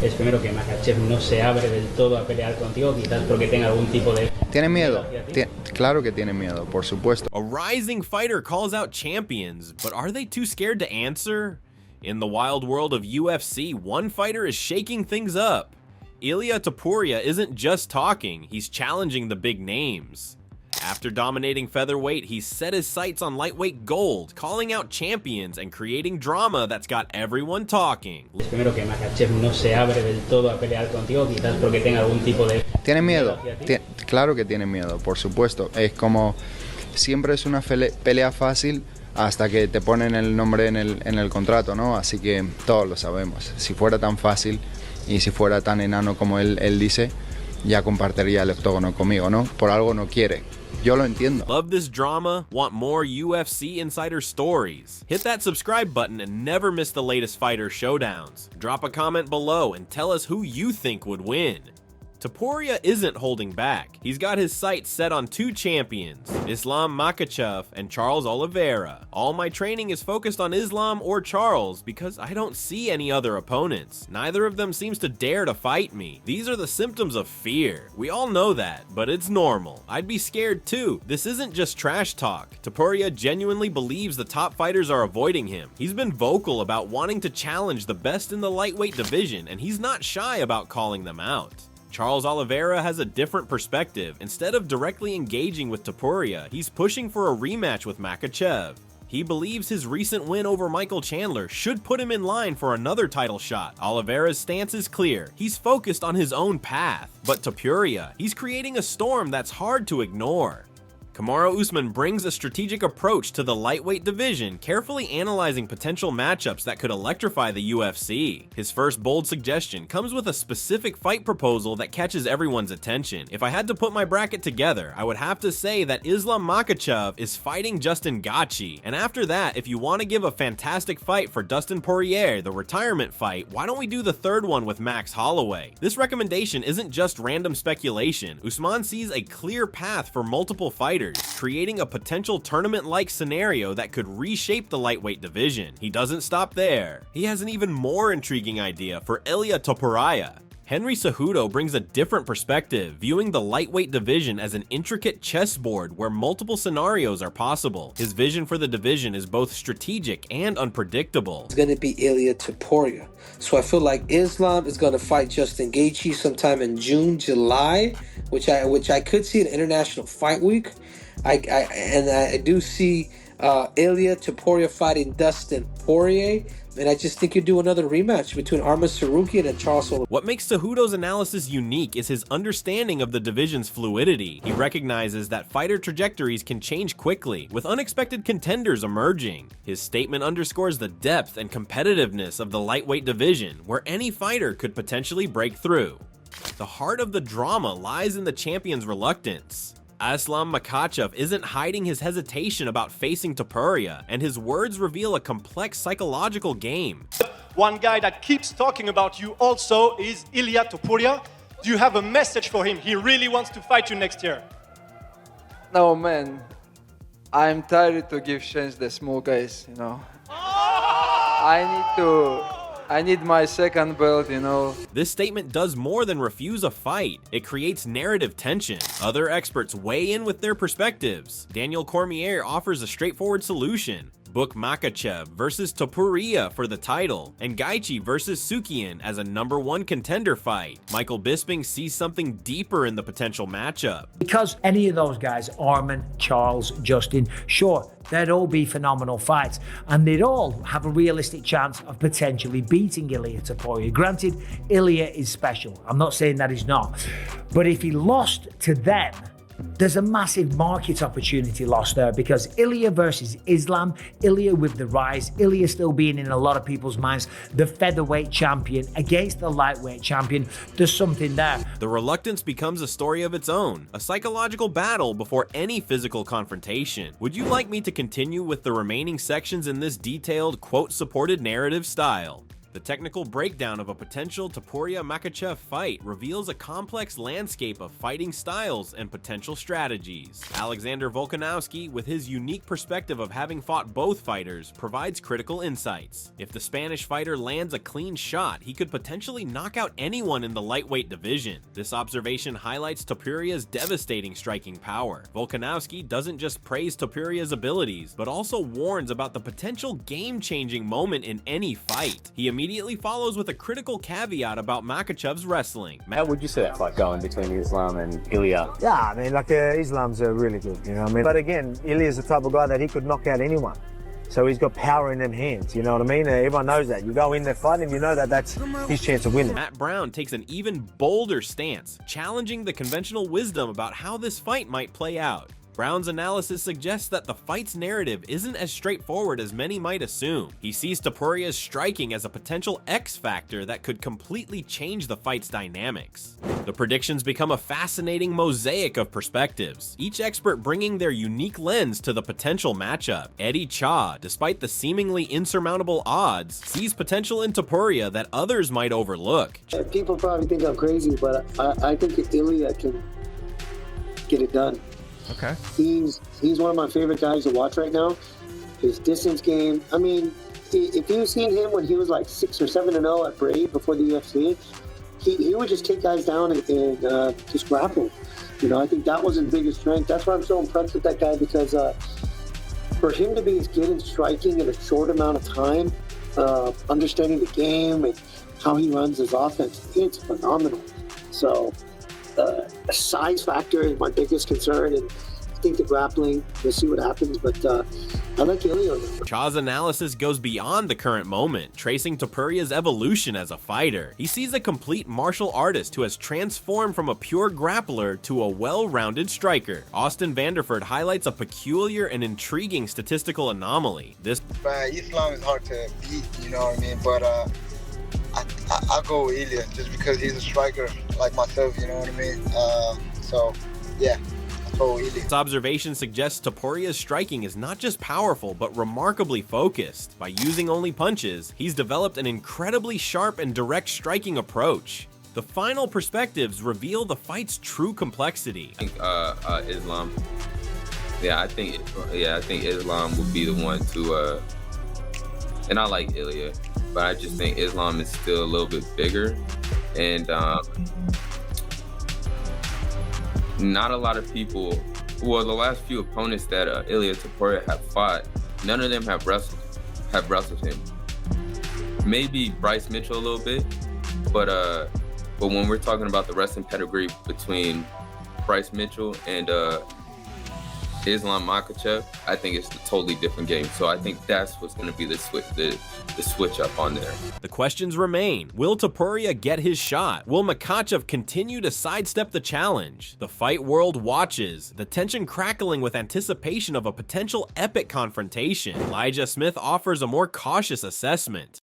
Es primero que Makhachev no se abre del todo a pelear contigo, quizás porque tenga algún tipo de... ¿Tiene miedo? Claro que tiene miedo, por supuesto. A rising fighter calls out champions, but are they too scared to answer? In the wild world of UFC, one fighter is shaking things up. Ilia Topuria isn't just talking, he's challenging the big names. After dominating featherweight, he's set his sights on lightweight gold, calling out champions and creating drama that's got everyone talking. Es primero que Makhachev no se abre del todo a pelear contigo, quizás porque tenga algún tipo de... ¿Tiene miedo? Claro que tiene miedo, por supuesto. Es como, siempre es una pelea fácil hasta que te ponen el nombre en el contrato, ¿no? Así que todos lo sabemos. Si fuera tan fácil y si fuera tan enano como él dice, ya compartiría el octógono conmigo, ¿no? Por algo no quiere. Yo lo entiendo. Love this drama? Want more UFC insider stories? Hit that subscribe button and never miss the latest fighter showdowns. Drop a comment below and tell us who you think would win. Topuria isn't holding back. He's got his sights set on two champions, Islam Makhachev and Charles Oliveira. All my training is focused on Islam or Charles because I don't see any other opponents. Neither of them seems to dare to fight me. These are the symptoms of fear. We all know that, but it's normal. I'd be scared too. This isn't just trash talk. Topuria genuinely believes the top fighters are avoiding him. He's been vocal about wanting to challenge the best in the lightweight division, and he's not shy about calling them out. Charles Oliveira has a different perspective. Instead of directly engaging with Topuria, he's pushing for a rematch with Makhachev. He believes his recent win over Michael Chandler should put him in line for another title shot. Oliveira's stance is clear. He's focused on his own path. But Topuria, he's creating a storm that's hard to ignore. Kamaru Usman brings a strategic approach to the lightweight division, carefully analyzing potential matchups that could electrify the UFC. His first bold suggestion comes with a specific fight proposal that catches everyone's attention. If I had to put my bracket together, I would have to say that Islam Makhachev is fighting Justin Gaethje, and after that, if you want to give a fantastic fight for Dustin Poirier, the retirement fight, why don't we do the third one with Max Holloway? This recommendation isn't just random speculation. Usman sees a clear path for multiple fighters, creating a potential tournament-like scenario that could reshape the lightweight division. He doesn't stop there. He has an even more intriguing idea for Ilia Topuria. Henry Cejudo brings a different perspective, viewing the lightweight division as an intricate chessboard where multiple scenarios are possible. His vision for the division is both strategic and unpredictable. It's going to be Ilia Topuria. So I feel like Islam is going to fight Justin Gaethje sometime in June, July, which I could see at International Fight Week. I do see Ilia Topuria fighting Dustin Poirier. And I just think you do another rematch between Arman Tsarukyan and Charles Oliveira. What makes Cejudo's analysis unique is his understanding of the division's fluidity. He recognizes that fighter trajectories can change quickly, with unexpected contenders emerging. His statement underscores the depth and competitiveness of the lightweight division, where any fighter could potentially break through. The heart of the drama lies in the champion's reluctance. Islam Makhachev isn't hiding his hesitation about facing Topuria, and his words reveal a complex psychological game. One guy that keeps talking about you also is Ilia Topuria. Do you have a message for him? He really wants to fight you next year. No, man. I'm tired to give chance the small guys, you know. I need my second belt, you know. This statement does more than refuse a fight. It creates narrative tension. Other experts weigh in with their perspectives. Daniel Cormier offers a straightforward solution. Book Makhachev versus Topuria for the title, and Gaethje versus Tsarukyan as a #1 contender fight. Michael Bisping sees something deeper in the potential matchup. Because any of those guys, Arman, Charles, Justin, sure, they'd all be phenomenal fights, and they'd all have a realistic chance of potentially beating Ilia Topuria. Granted, Ilia is special. I'm not saying that he's not. But if he lost to them, there's a massive market opportunity lost there, because Ilia versus Islam, Ilia with the rise, Ilia still being in a lot of people's minds, the featherweight champion against the lightweight champion, there's something there. The reluctance becomes a story of its own, a psychological battle before any physical confrontation. Would you like me to continue with the remaining sections in this detailed, quote-supported narrative style? The technical breakdown of a potential Topuria-Makhachev fight reveals a complex landscape of fighting styles and potential strategies. Alexander Volkanovski, with his unique perspective of having fought both fighters, provides critical insights. If the Spanish fighter lands a clean shot, he could potentially knock out anyone in the lightweight division. This observation highlights Topuria's devastating striking power. Volkanovski doesn't just praise Topuria's abilities, but also warns about the potential game-changing moment in any fight. He immediately follows with a critical caveat about Makhachev's wrestling. How would you see that fight going between Islam and Ilia? Yeah, I mean, Islam's really good, you know what I mean? But again, Ilia's the type of guy that he could knock out anyone. So he's got power in them hands, you know what I mean? Everyone knows that. You go in there fighting him, you know that that's his chance of winning. Matt Brown takes an even bolder stance, challenging the conventional wisdom about how this fight might play out. Brown's analysis suggests that the fight's narrative isn't as straightforward as many might assume. He sees Topuria's striking as a potential X factor that could completely change the fight's dynamics. The predictions become a fascinating mosaic of perspectives, each expert bringing their unique lens to the potential matchup. Eddie Cha, despite the seemingly insurmountable odds, sees potential in Topuria that others might overlook. People probably think I'm crazy, but I think Ilia can get it done. Okay. He's one of my favorite guys to watch right now. His distance game. I mean, if you've seen him when he was like 6 or 7-0 at Brave before the UFC, he would just take guys down and just grapple. You know, I think that was his biggest strength. That's why I'm so impressed with that guy, because for him to be as good in striking in a short amount of time, understanding the game and how he runs his offense, it's phenomenal. So the size factor is my biggest concern, and I think the grappling, we'll see what happens, but I like Ilia. Cha's analysis goes beyond the current moment, tracing Topuria's evolution as a fighter. He sees a complete martial artist who has transformed from a pure grappler to a well-rounded striker. Austin Vanderford highlights a peculiar and intriguing statistical anomaly. Islam is hard to beat, you know what I mean, but I'll go with Ilia just because he's a striker like myself, you know what I mean? So, yeah. This observation suggests Topuria's striking is not just powerful, but remarkably focused. By using only punches, he's developed an incredibly sharp and direct striking approach. The final perspectives reveal the fight's true complexity. I think Islam. I think Islam would be the one to. And I like Ilia, but I just think Islam is still a little bit bigger, and not a lot of people. Well, the last few opponents that Ilia Topuria have fought, none of them have wrestled him. Maybe Bryce Mitchell a little bit, but when we're talking about the wrestling pedigree between Bryce Mitchell and Islam Makhachev, I think it's a totally different game. So I think that's what's going to be the switch up on there. The questions remain. Will Topuria get his shot? Will Makhachev continue to sidestep the challenge? The fight world watches, the tension crackling with anticipation of a potential epic confrontation. Elijah Smith offers a more cautious assessment.